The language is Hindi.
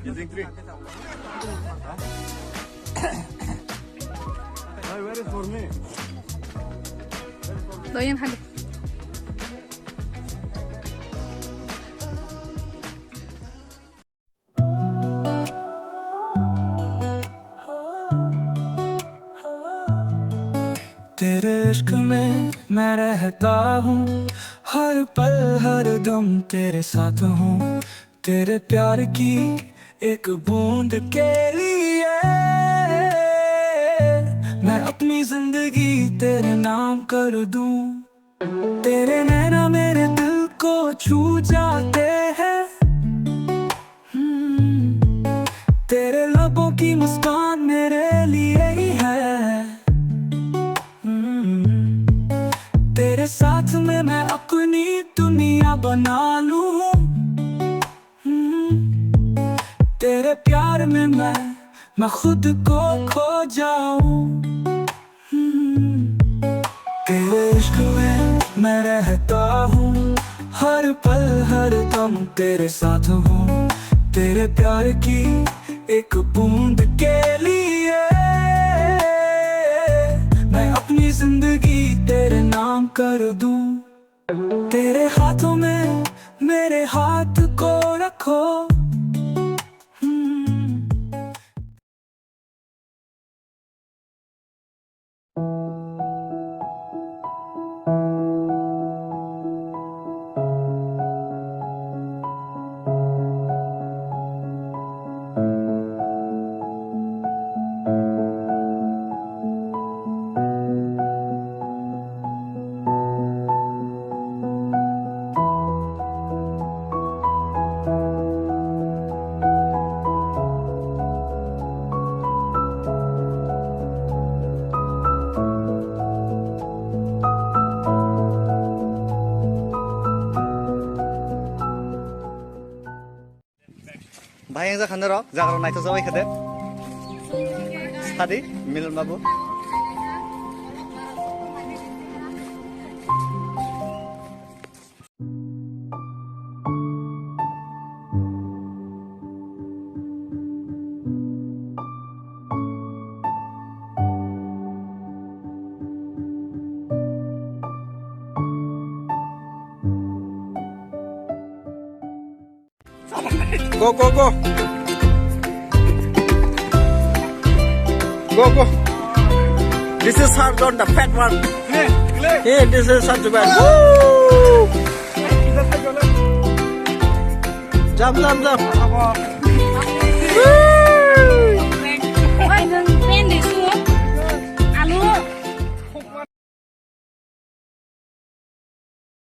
Using three. Where is for me? Doyan hadi. तेरे इश्क में मैं रहता हूँ, हर पल हर दम तेरे साथ हूँ। तेरे प्यार की एक बूंद के लिए मैं अपनी जिंदगी तेरे नाम कर दूं। तेरे नैना मेरे दिल को छू जाते हैं, तेरे लबों की मुस्कान मेरे लिए ही है। तेरे साथ में मैं अपनी दुनिया बना लूं। तेरे प्यार में मैं खुद को खो जाऊं। तेरे इश्क में मैं रहता हूँ, हर पल हर दम तेरे साथ हूँ। तेरे प्यार की एक बूंद के लिए मैं अपनी जिंदगी तेरे नाम कर दूं। तेरे हाथों में मेरे हाथ को रखो। भाई yang zakan derok, zakan naik tu sampai ke dek. Tadi milan babu. Go, go, go. Go, go. This is hard on the fat one. Hey, this is such a bad. Woo! Jump, jump, jump.